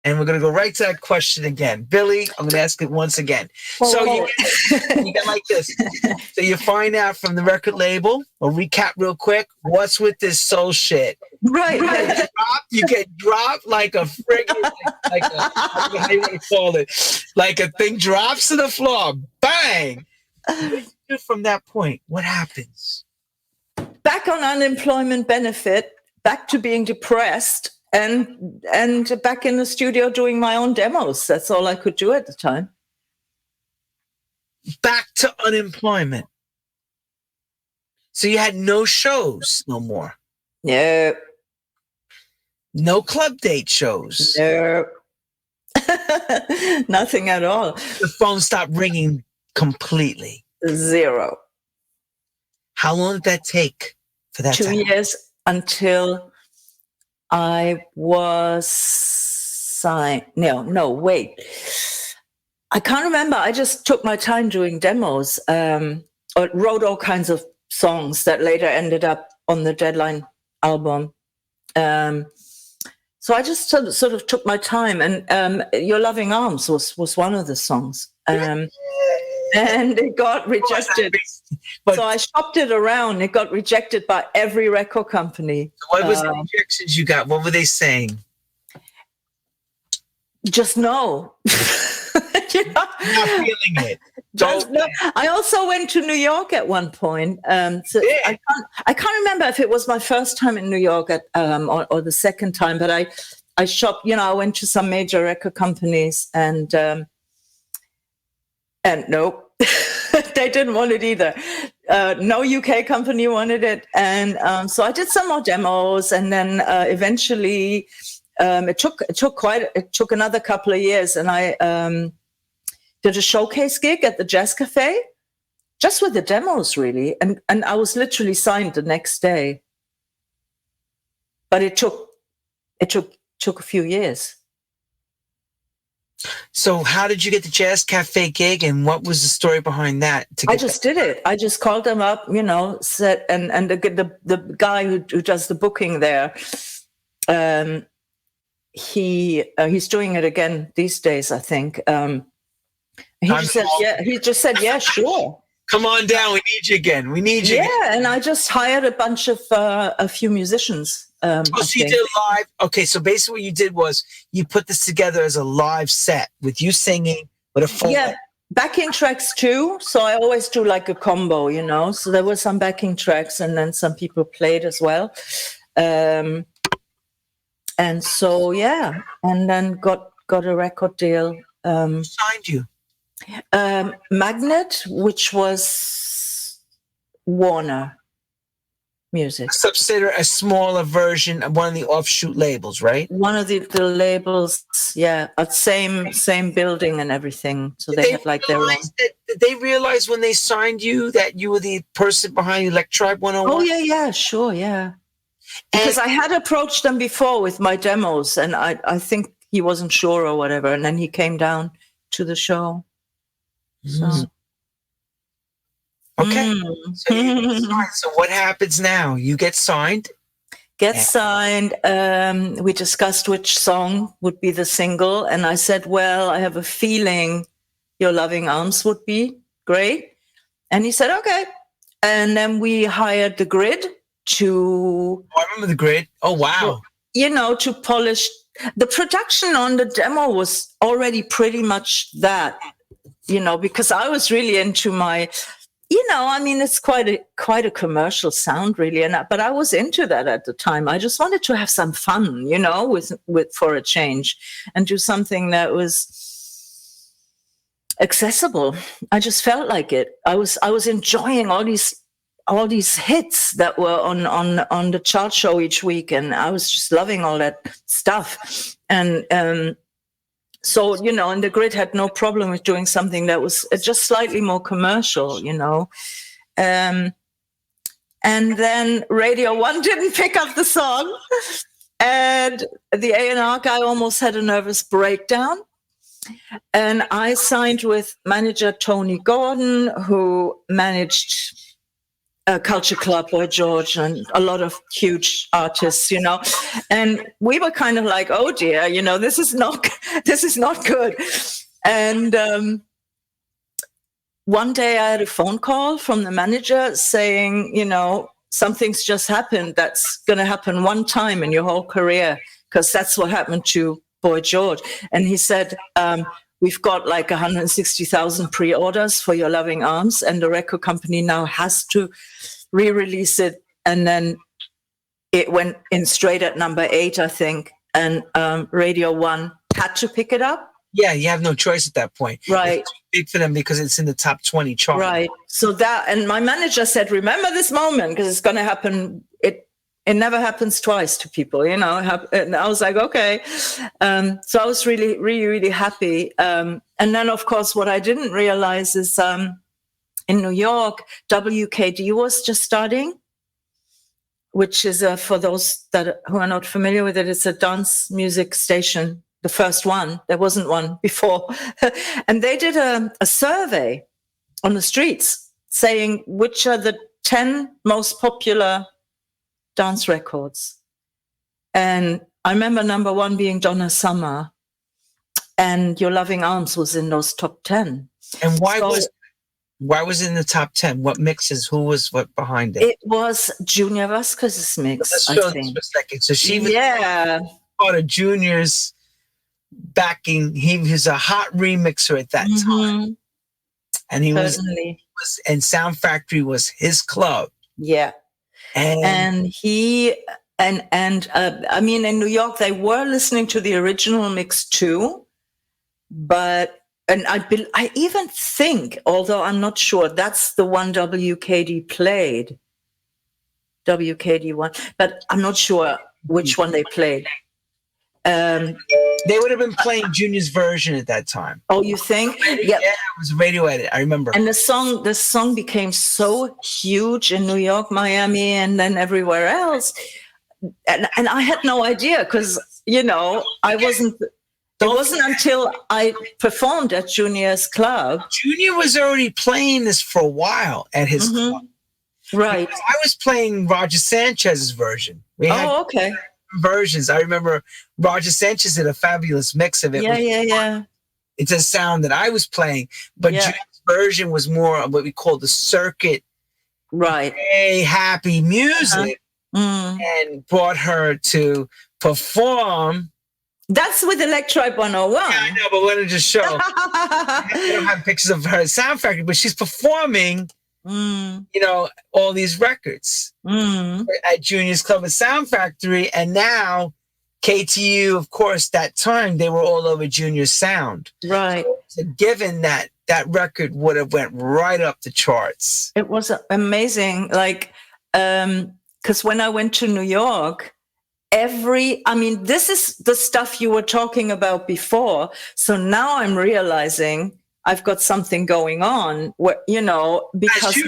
And we're going to go right to that question again. Billy, I'm going to ask it once again. So you get like this. So you find out from the record label, we'll recap real quick, what's with this soul shit? Right. You get dropped like a friggin', like a, I don't know how you want to call it, like a thing drops to the floor. Bang! From that point, what happens? Back on unemployment benefit, back to being depressed, and back in the studio doing my own demos. That's all I could do at the time. Back to unemployment. So you had no shows no more. No. No club date shows. No. Nothing at all. The phone stopped ringing completely. Zero. How long did that take for that 2 years until I was signed. No, wait. I can't remember. I just took my time doing demos, or wrote all kinds of songs that later ended up on the Deadline album. So I just sort of took my time, and Your Loving Arms was one of the songs. And it got rejected. So I shopped it around. It got rejected by every record company. What was the rejections you got? What were they saying? Just no. You know? Not feeling it. No. I also went to New York at one point. So I can't remember if it was my first time in New York or the second time, but I shopped. I went to some major record companies, and nope. They didn't want it either. No UK company wanted it. And so I did some more demos, and then eventually it took another couple of years, and I did a showcase gig at the Jazz Cafe, just with the demos really. And I was literally signed the next day. But it took a few years. So how did you get the Jazz Cafe gig, and what was the story behind that? I just did it. I just called them up, said, and the guy who does the booking there, he's doing it again these days, I think. He just said, yeah, sure. Come on down. We need you again. We need you. Yeah, again. And I just hired a bunch of a few musicians. So you did live. Okay, so basically what you did was you put this together as a live set with you singing with a full. Yeah, backing tracks too. So I always do like a combo, So there were some backing tracks, and then some people played as well. And so and then got a record deal. Who signed you? Magnet, which was Warner Music. A smaller version of one of the offshoot labels, right? One of the labels, yeah. Same building and everything. So they had like their own. Did they realize when they signed you that you were the person behind Electribe 101? Oh, yeah, sure, yeah. Because I had approached them before with my demos, and I think he wasn't sure or whatever, and then he came down to the show. So. Okay. So what happens now? You get signed? Signed. We discussed which song would be the single. And I said, well, I have a feeling Your Loving Arms would be great. And he said, okay. And then we hired the Grid to... Oh, I remember the Grid. Oh, wow. To polish. The production on the demo was already pretty much that, because I was really into my... it's quite a commercial sound, really, but I was into that at the time. I just wanted to have some fun, with for a change, and do something that was accessible. I just felt like it. I was enjoying all these hits that were on the chart show each week, and I was just loving all that stuff. And so, and the Grid had no problem with doing something that was just slightly more commercial, And then Radio 1 didn't pick up the song. And the A&R guy almost had a nervous breakdown. And I signed with manager Tony Gordon, who managed Culture Club, Boy George, and a lot of huge artists, and we were kind of like, oh dear, this is not good. And one day I had a phone call from the manager saying, something's just happened that's going to happen one time in your whole career, because that's what happened to Boy George. And he said, we've got like 160,000 pre-orders for Your Loving Arms, and the record company now has to re-release it. And then it went in straight at number 8, I think, and Radio 1 had to pick it up. Yeah, you have no choice at that point. Right. It's too big for them because it's in the top 20 chart. Right. So and my manager said, remember this moment, because it's going to happen. It never happens twice to people, And I was like, okay. So I was really, really, really happy. And then, of course, what I didn't realize is in New York, WKTU was just starting, which is, for those who are not familiar with it, it's a dance music station. The first one. There wasn't one before. And they did a survey on the streets saying which are the 10 most popular dance records. And I remember number 1 being Donna Summer, and Your Loving Arms was in those top 10. And why was it in the top 10? What mixes? Who was what behind it? It was Junior Vasquez's mix, I think. So she was part of Junior's backing. He was a hot remixer at that time, and he was and Sound Factory was his club. Yeah, and he and I mean, in New York they were listening to the original mix too, but I even think, although I'm not sure, that's the one WKD played, WKD1, but I'm not sure which one they played. They would have been playing Junior's version at that time. Oh, you think? Yeah, it was radio edit. I remember. And the song became so huge in New York, Miami, and then everywhere else. And I had no idea because, I wasn't. It wasn't until I performed at Junior's club. Junior was already playing this for a while at his club. Right. Because I was playing Roger Sanchez's version. Okay. Versions. I remember Roger Sanchez did a fabulous mix of it. Yeah. It's a sound that I was playing, but Junior's version was more of what we call the circuit, right? Hey, happy music, and brought her to perform. That's with Electribe 101. Yeah, I know, but wanted to show. I don't have pictures of her at Sound Factory, but she's performing. All these records at Junior's Club at Sound Factory, and now KTU, of course, that time they were all over Junior's sound. Right. So given that record would have went right up the charts. It was amazing. Like, because when I went to New York, this is the stuff you were talking about before. So now I'm realizing I've got something going on where, because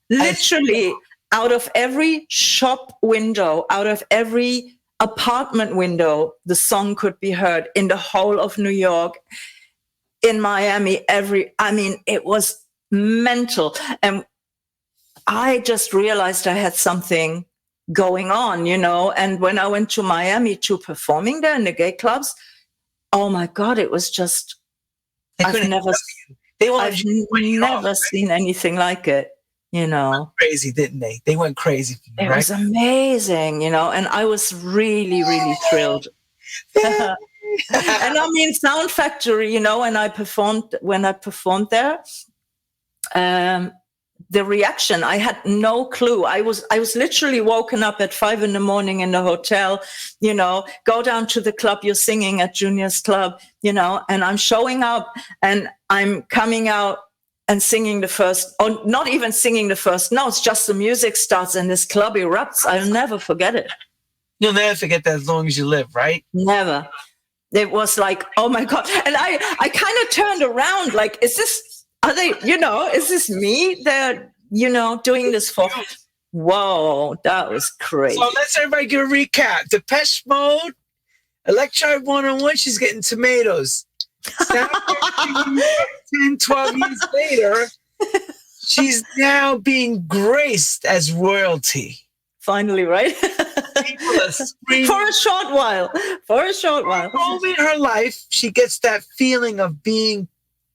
literally out of every shop window, out of every apartment window, the song could be heard in the whole of New York, in Miami, it was mental. And I just realized I had something going on, and when I went to Miami to performing there in the gay clubs, oh my God, it was just, I've never seen anything like it, Crazy, didn't they? They went crazy. It was amazing, and I was really, really thrilled. And Sound Factory, when I performed there, the reaction, I had no clue. I was literally woken up at 5 a.m. in the hotel, go down to the club, you're singing at Junior's Club, and I'm showing up and I'm coming out and singing the first, or not even singing the first notes, just the music starts and this club erupts. I'll never forget it. You'll never forget that as long as you live, right? Never. It was like, oh my God. And I kind of turned around like, is this me they're, doing this for? Whoa, that was crazy. So let's everybody give a recap. Depeche Mode, Electribe 101, she's getting tomatoes. 10, 12 years later, She's now being graced as royalty. Finally, right? For a short while. For a short while. In her life, she gets that feeling of being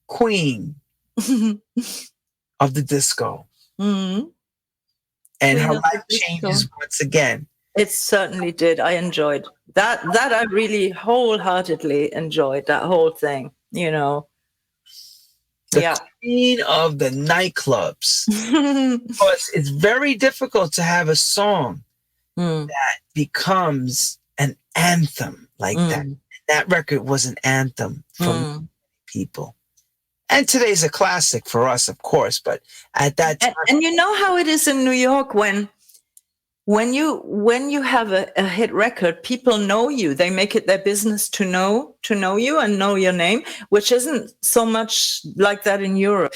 queen of the disco. Mm-hmm. And her life changes once again. It certainly did. I enjoyed that. I really wholeheartedly enjoyed that whole thing, you know. The queen of the nightclubs. Because it's very difficult to have a song that becomes an anthem like that. That record was an anthem for people. And today's a classic for us, of course, but at that time. And you know how it is in New York when you have a hit record, people know you. They make it their business to know you and know your name, which isn't so much like that in Europe.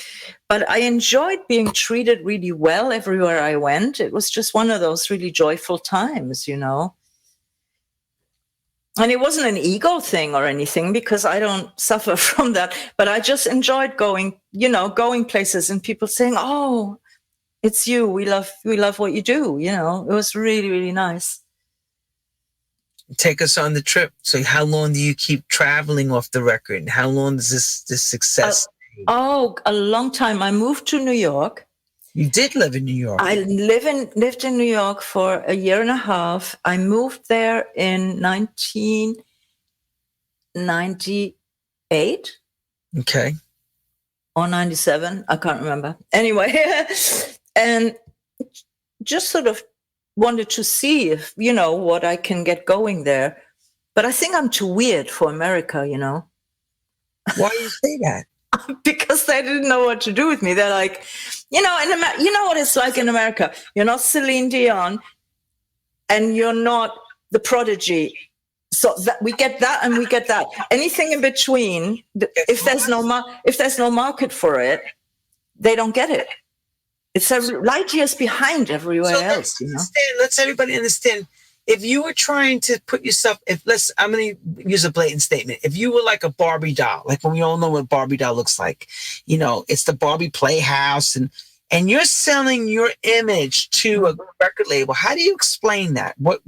But I enjoyed being treated really well everywhere I went. It was just one of those really joyful times, you know. And it wasn't an ego thing or anything, because I don't suffer from that. But I just enjoyed going places and people saying, "Oh, it's you. We love what you do." You know, it was really, really nice. Take us on the trip. So how long do you keep traveling off the record? And how long does this success? A long time. I moved to New York. You did live in New York. I lived in New York for a year and a half. I moved there in 1998. Okay. Or 97. I can't remember. Anyway, and just sort of wanted to see if, you know, what I can get going there. But I think I'm too weird for America, you know. Why do you say that? Because they didn't know what to do with me. They're like, you know, you know what it's like in America. You're not Celine Dion, and you're not the Prodigy. So that we get that, and we get that. Anything in between, if there's no market for it, they don't get it. It's light years behind everywhere else. You know? Let's everybody understand. If you were trying to put yourself, I'm going to use a blatant statement. If you were like a Barbie doll, like when we all know what Barbie doll looks like, you know, it's the Barbie Playhouse, and you're selling your image to a record label. How do you explain that? What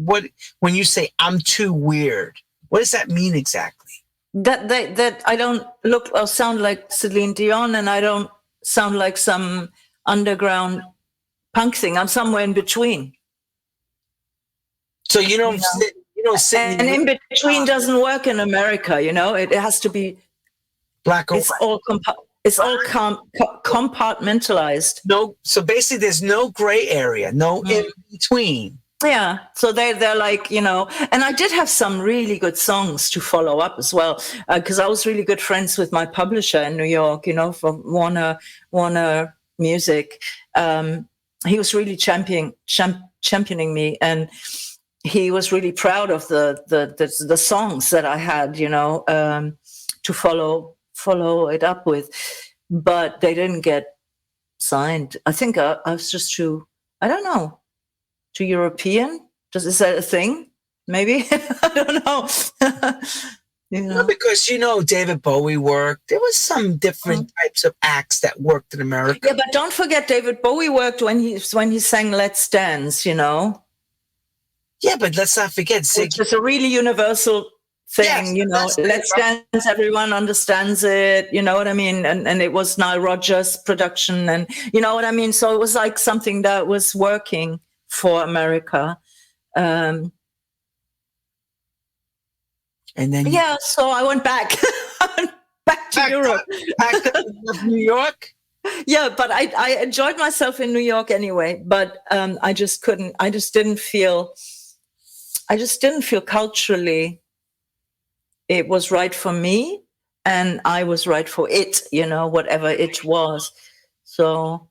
when you say I'm too weird, what does that mean exactly? That I don't look or sound like Celine Dion, and I don't sound like some underground punk thing. I'm somewhere in between. So you don't sit, and in between doesn't work in America. You know, it has to be black or white. It's all compartmentalized. No, so basically, there's no gray area, no in between. Yeah, so they're like, you know, and I did have some really good songs to follow up as well, because I was really good friends with my publisher in New York, you know, from Warner Music. He was really championing me, and he was really proud of the songs that I had, you know, to follow it up with, but they didn't get signed. I think I was just too European. Is that a thing? Maybe. I don't know. You know? No, because, you know, David Bowie worked. There was some different types of acts that worked in America. Yeah, but don't forget, David Bowie worked when he sang Let's Dance, you know? Yeah, but let's not forget Ziggy. Which is a really universal thing, yes, you know. Let's Dance, everyone understands it, you know what I mean? And it was Nile Rodgers' production, and you know what I mean? So it was like something that was working for America. And then so I went back. back to Europe. Back to New York? Yeah, but I enjoyed myself in New York anyway, but I just didn't feel culturally it was right for me, and I was right for it, you know, whatever it was. So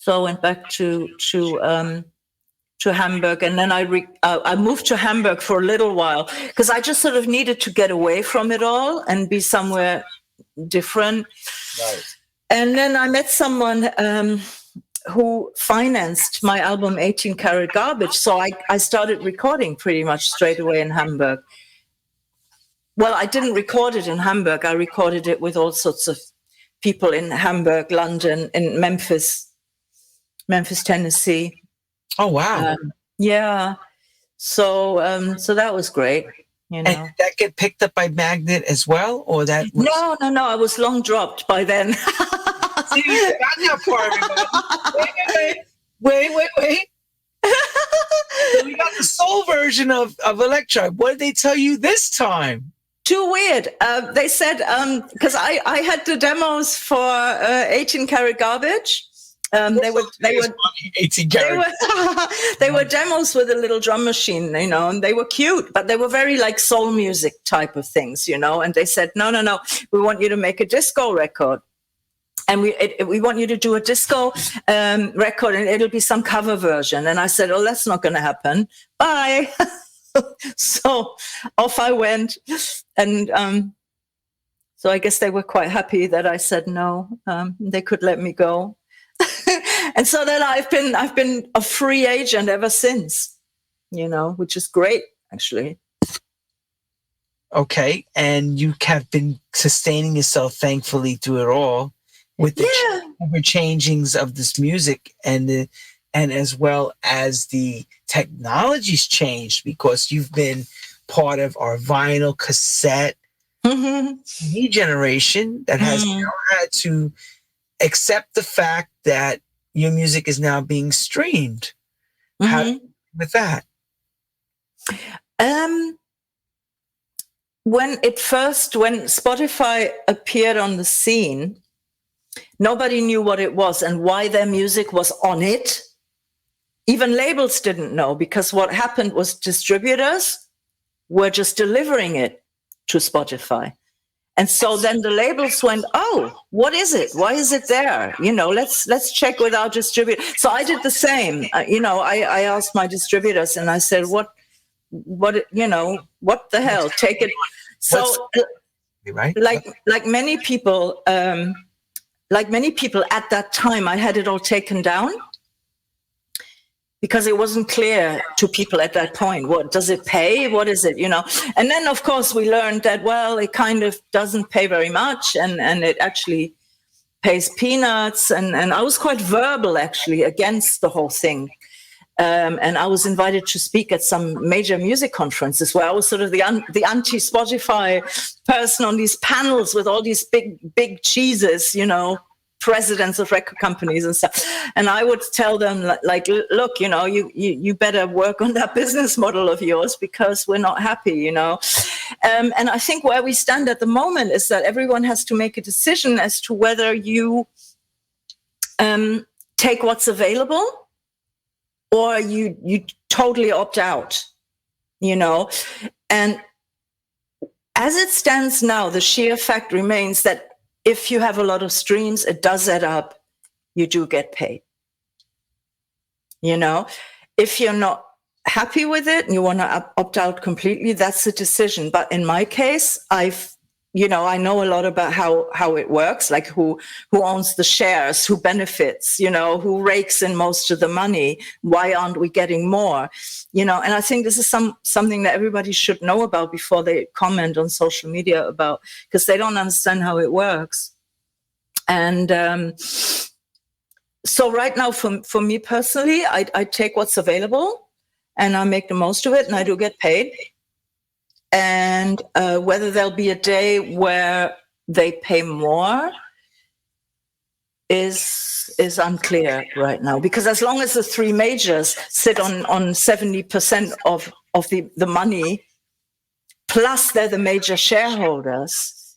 I went back to Hamburg, and then I moved to Hamburg for a little while because I just sort of needed to get away from it all and be somewhere different. Right. And then I met someone who financed my album 18 Karat Garbage. So I started recording pretty much straight away in Hamburg. Well, I didn't record it in Hamburg. I recorded it with all sorts of people in Hamburg, London, in Memphis, Tennessee. Oh, wow. Yeah. So that was great. You know. And did that get picked up by Magnet as well, or that? Was... No. I was long dropped by then. See, you forgot that part, everybody. Wait. So we got the soul version of Electribe. What did they tell you this time? Too weird. They said, because I had the demos for 18 Karat Garbage. They were 18 karat. They were demos with a little drum machine, you know, and they were cute, but they were very like soul music type of things, you know. And they said, no, we want you to make a disco record. And we want you to do a disco record, and it'll be some cover version. And I said, oh, that's not going to happen. Bye. So off I went. And so I guess they were quite happy that I said no. They could let me go. And so then I've been a free agent ever since, you know, which is great, actually. Okay. And you have been sustaining yourself, thankfully, through it all. With the ever-changings of this music and as well as the technology's changed, because you've been part of our vinyl cassette CD generation that has now had to accept the fact that your music is now being streamed. How do you deal with that? When Spotify appeared on the scene, nobody knew what it was and why their music was on it. Even labels didn't know, because what happened was distributors were just delivering it to Spotify. And so then the labels went, oh, what is it? Why is it there? You know, let's check with our distributor. So I did the same. I asked my distributors and I said, what, you know, what the hell? Take it. So right? like many people at that time, I had it all taken down because it wasn't clear to people at that point. What does it pay? What is it, you know? And then, of course, we learned that, well, it kind of doesn't pay very much, and it actually pays peanuts. And I was quite verbal, actually, against the whole thing. And I was invited to speak at some major music conferences where I was sort of the anti-Spotify person on these panels with all these big cheeses, you know, presidents of record companies and stuff. And I would tell them, like, look, you know, you better work on that business model of yours because we're not happy, you know. And I think where we stand at the moment is that everyone has to make a decision as to whether you take what's available or you totally opt out, you know. And as it stands now, the sheer fact remains that if you have a lot of streams, it does add up. You do get paid. You know, if you're not happy with it and you want to opt out completely, that's a decision. But in my case, I know a lot about how it works, like who owns the shares, who benefits, you know, who rakes in most of the money. Why aren't we getting more? You know, and I think this is something that everybody should know about before they comment on social media about, because they don't understand how it works. And so right now, for me personally, I take what's available and I make the most of it, and I do get paid. And whether there'll be a day where they pay more is unclear right now, because as long as the three majors sit on 70% of the money, plus they're the major shareholders,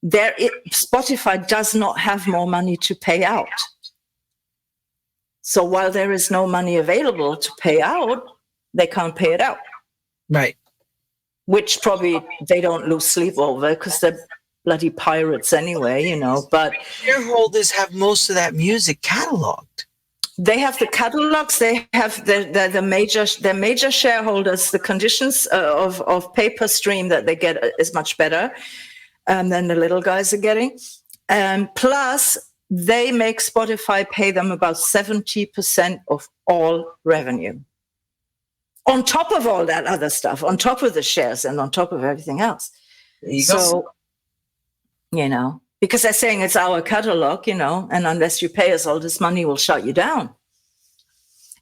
Spotify does not have more money to pay out. So while there is no money available to pay out, they can't pay it out. Right. Which probably they don't lose sleep over because they're bloody pirates anyway, you know. But shareholders have most of that music cataloged. They have the catalogs. They have the major shareholders. The conditions of pay per stream that they get is much better than the little guys are getting. Plus, they make Spotify pay them about 70% of all revenue. On top of all that other stuff, on top of the shares and on top of everything else. There you go. You know. because they're saying it's our catalog, you know, and unless you pay us all this money, we'll shut you down.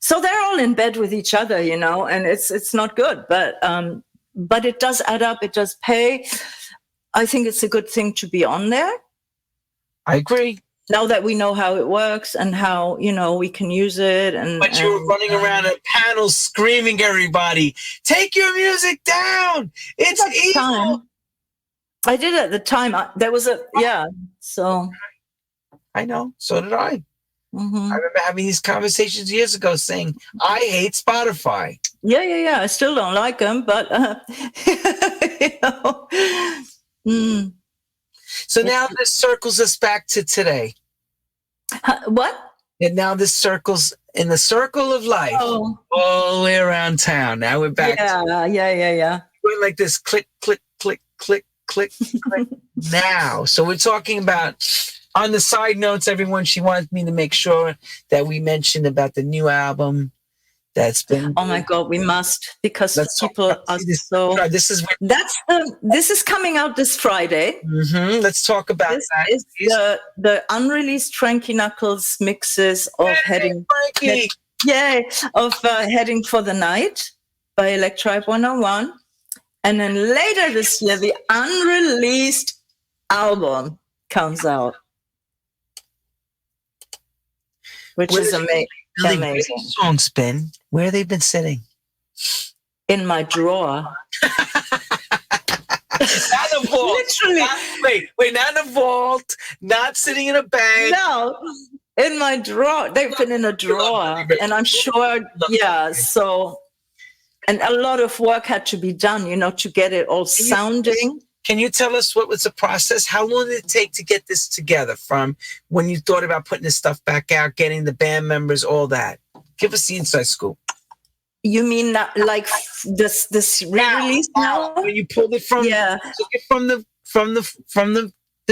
So they're all in bed with each other, you know, and it's not good, but it does add up. It does pay. I think it's a good thing to be on there. I agree. Now that we know how it works and how, you know, we can use it. But you were running around at panels screaming, everybody, take your music down. It's evil. I did at the time. So. I know. So did I. Mm-hmm. I remember having these conversations years ago saying, I hate Spotify. Yeah. I still don't like them, but, you know. Mm. So now this circles us back to today. What? And now this circles in the circle of life all the way around town. Now we're back. Yeah. We're like this click, click, click, click, click, click. Now. So we're talking about, on the side notes, everyone, she wanted me to make sure that we mentioned about the new album that's been. Oh my God, we must, because people are so. This is coming out this Friday. Mm-hmm. Let's talk about that. This is the unreleased Frankie Knuckles mixes of Heading for the Night by Electribe 101, and then later this year the unreleased album comes out, which is amazing. Where songs been? Where have they been sitting? In my drawer. Not a vault. Literally. Wait, not in a vault, not sitting in a bag. No, in my drawer. They've been in a drawer. And I'm sure, so, and a lot of work had to be done, you know, to get it all sounding. Can you tell us what was the process? How long did it take to get this together, from when you thought about putting this stuff back out, getting the band members, all that? Give us the inside scoop. You mean that, like this re-release now? When you pulled it from the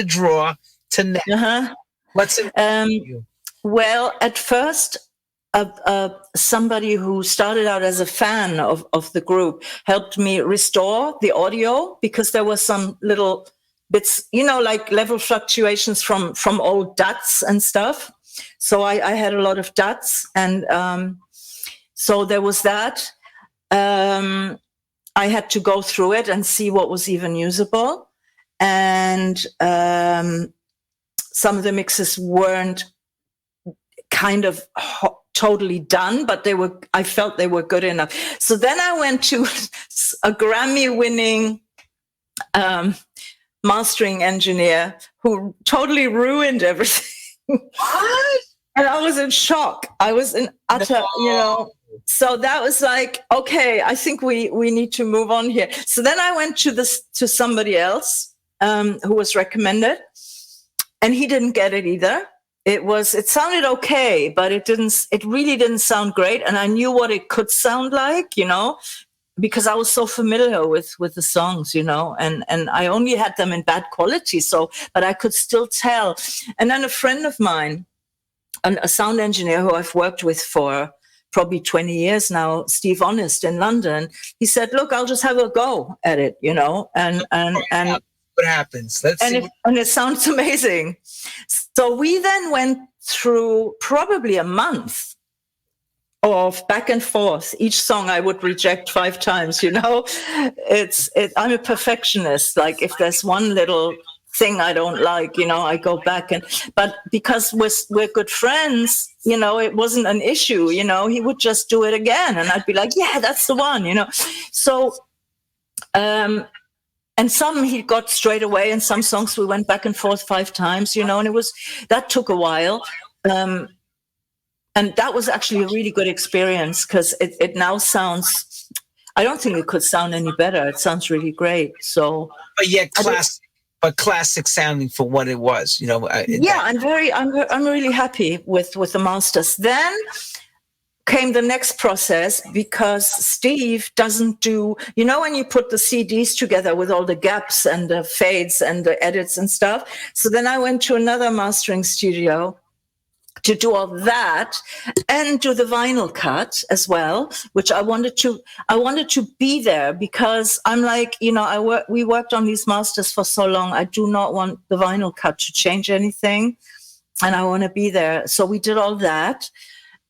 drawer to now. Uh-huh. What's it? Well, at first, somebody who started out as a fan of the group helped me restore the audio, because there were some little bits, you know, like level fluctuations from old DATs and stuff. So I had a lot of DATs, and so there was that. I had to go through it and see what was even usable. And some of the mixes weren't kind of totally done, but I felt they were good enough. So then I went to a Grammy-winning mastering engineer who totally ruined everything. What? And I was in shock. I was in utter, you know. So that was like, okay, I think we need to move on here. So then I went to somebody else who was recommended, and he didn't get it either. It sounded okay, but it really didn't sound great. And I knew what it could sound like, you know, because I was so familiar with the songs, you know, and I only had them in bad quality. But I could still tell. And then a friend of mine, a sound engineer who I've worked with for probably 20 years now, Steve Honest in London, he said, look, I'll just have a go at it, you know, and what happens? Let's see. And it sounds amazing. So we then went through probably a month of back and forth. Each song I would reject 5 times, you know. I'm a perfectionist. Like if there's one little thing I don't like, you know, I go back but because we're good friends, you know, it wasn't an issue, you know, he would just do it again and I'd be like, yeah, that's the one, you know. So, and some he got straight away, and some songs we went back and forth 5 times, you know, and that took a while. And that was actually a really good experience, because it now sounds, I don't think it could sound any better. It sounds really great. So, but yet classic sounding for what it was, you know. I'm really happy with the masters. Then came the next process, because Steve doesn't do, you know, when you put the CDs together with all the gaps and the fades and the edits and stuff. So then I went to another mastering studio, to do all that and do the vinyl cut as well, which I wanted to be there because I'm like, we worked on these masters for so long. I do not want the vinyl cut to change anything, and I want to be there. So we did all that.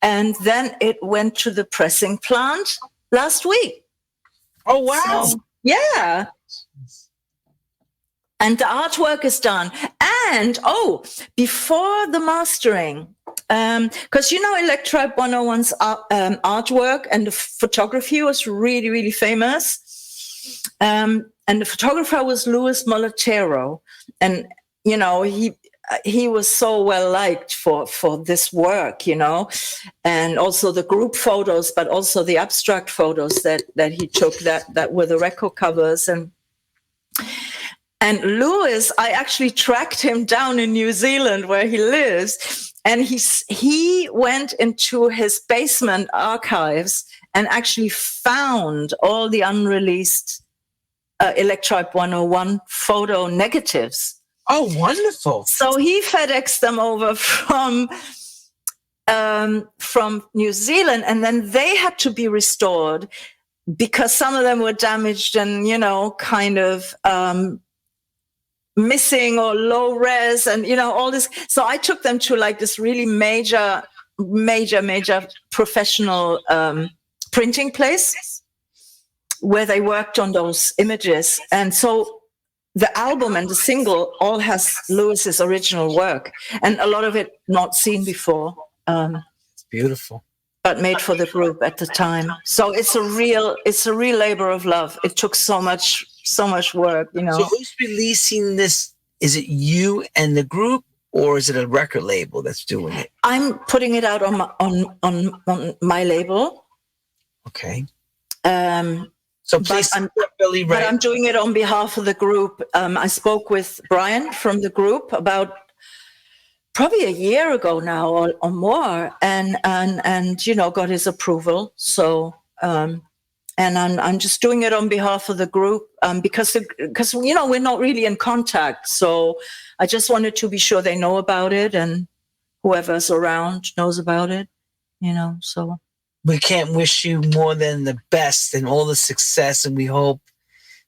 And then it went to the pressing plant last week. Oh, wow. So, yeah. And the artwork is done. And, before the mastering, because, Electribe 101's artwork and the photography was really, really famous. And the photographer was Luis Molatero. And, he was so well liked for this work, and also the group photos, but also the abstract photos that he took that were the record covers. And Lewis, I actually tracked him down in New Zealand where he lives, and he went into his basement archives and actually found all the unreleased Electribe 101 photo negatives. Oh, wonderful. So he FedExed them over from New Zealand, and then they had to be restored because some of them were damaged and, kind of missing or low res and, all this. So I took them to like this really major professional printing place where they worked on those images. And so the album and the single all has Lewis's original work, and a lot of it not seen before. It's beautiful, but made for the group at the time. So it's a real labor of love. It took so much work, So who's releasing this? Is it you and the group, or is it a record label that's doing it? I'm putting it out on my label. Okay. So please, Billie Ray. But I'm doing it on behalf of the group. I spoke with Brian from the group about probably a year ago now or more, and got his approval. So and I'm just doing it on behalf of the group because we're not really in contact. So I just wanted to be sure they know about it and whoever's around knows about it. So. We can't wish you more than the best and all the success, and we hope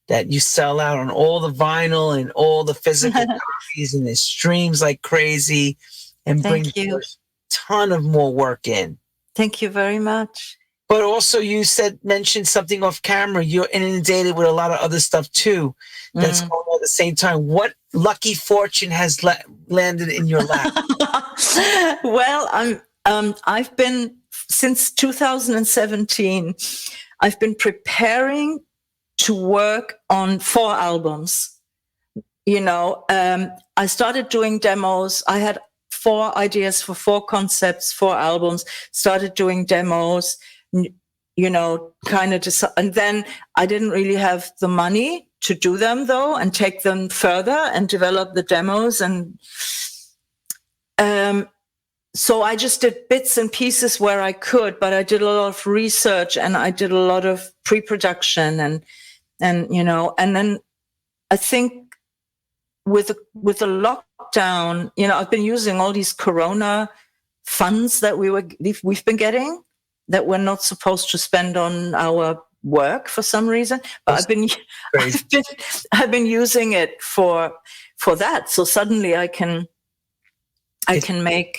that you sell out on all the vinyl and all the physical copies and it streams like crazy and bring a ton of more work in. Thank you very much. But also you mentioned something off camera. You're inundated with a lot of other stuff too that's going on at the same time. What lucky fortune has landed in your lap? Well, I've been... Since 2017, I've been preparing to work on 4 albums. I started doing demos. I had 4 ideas for 4 concepts, 4 albums, started doing demos, kind of just, and then I didn't really have the money to do them though, and take them further and develop the demos. And, so I just did bits and pieces where I could, but I did a lot of research and I did a lot of pre-production and then I think with the lockdown, I've been using all these Corona funds that we've been getting that we're not supposed to spend on our work for some reason, but I've been using it for that. So suddenly I can make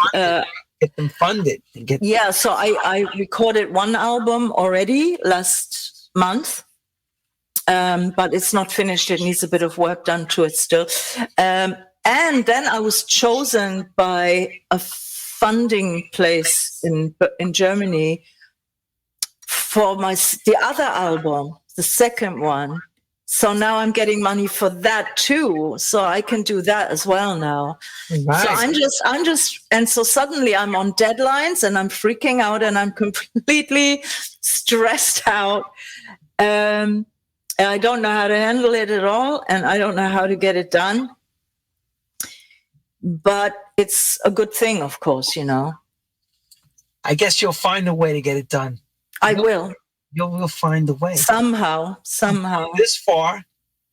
get them funded and get so I recorded 1 album already last month, but it's not finished. It needs a bit of work done to it still. And then I was chosen by a funding place in Germany for the other album, the second one. So now I'm getting money for that too. So I can do that as well now. Right. So I'm just, and so suddenly I'm on deadlines and I'm freaking out and I'm completely stressed out. And I don't know how to handle it at all. And I don't know how to get it done. But it's a good thing, of course, I guess you'll find a way to get it done. I will. You'll find a way. Somehow. This far,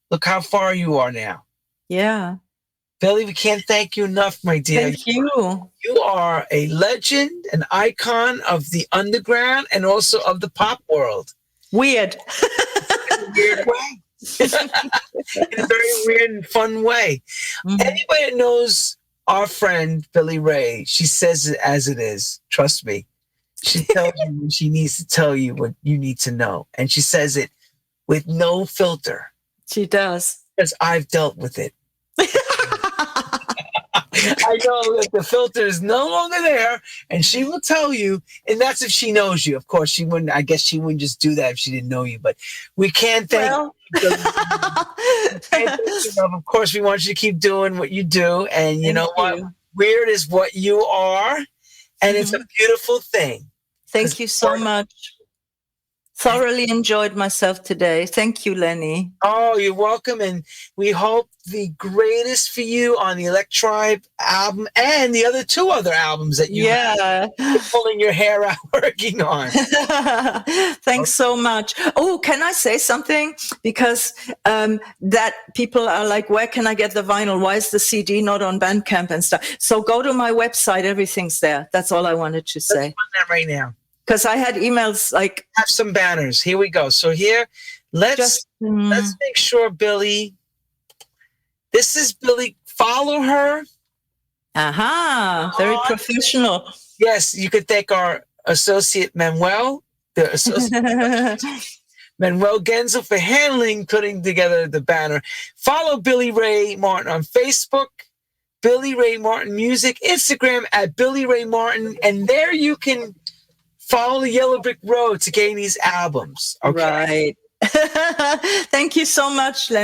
look how far you are now. Yeah. Billie, we can't thank you enough, my dear. Thank you. You are a legend, an icon of the underground and also of the pop world. Weird. In a weird way. In a very weird and fun way. Mm-hmm. Anybody that knows our friend Billie Ray, she says it as it is. Trust me. She tells you when she needs to tell you what you need to know. And she says it with no filter. She does. Because I've dealt with it. I know that the filter is no longer there, and she will tell you, and that's if she knows you. Of course, she wouldn't. I guess she wouldn't just do that if she didn't know you. But we can't thank you. Of course, we want you to keep doing what you do, and you know what? Weird is what you are, and it's a beautiful thing. Thank you so much. Thoroughly enjoyed myself today. Thank you, Lenny. Oh, you're welcome. And we hope the greatest for you on the Electribe album and the other 2 other albums that you're pulling your hair out working on. Thanks so much. Oh, can I say something? Because that people are like, where can I get the vinyl? Why is the CD not on Bandcamp and stuff? So go to my website. Everything's there. That's all I wanted to say. Let's run that right now. Because I had emails like... Have some banners. Here we go. So here, let's make sure, Billie. This is Billie. Follow her. Very professional. Yes, you could thank our associate Manuel, Manuel Genzel for putting together the banner. Follow Billie Ray Martin on Facebook, Billie Ray Martin Music, Instagram at Billie Ray Martin, and there you can follow the Yellow Brick Road to gain these albums. Okay? Right. Thank you so much, Lenny.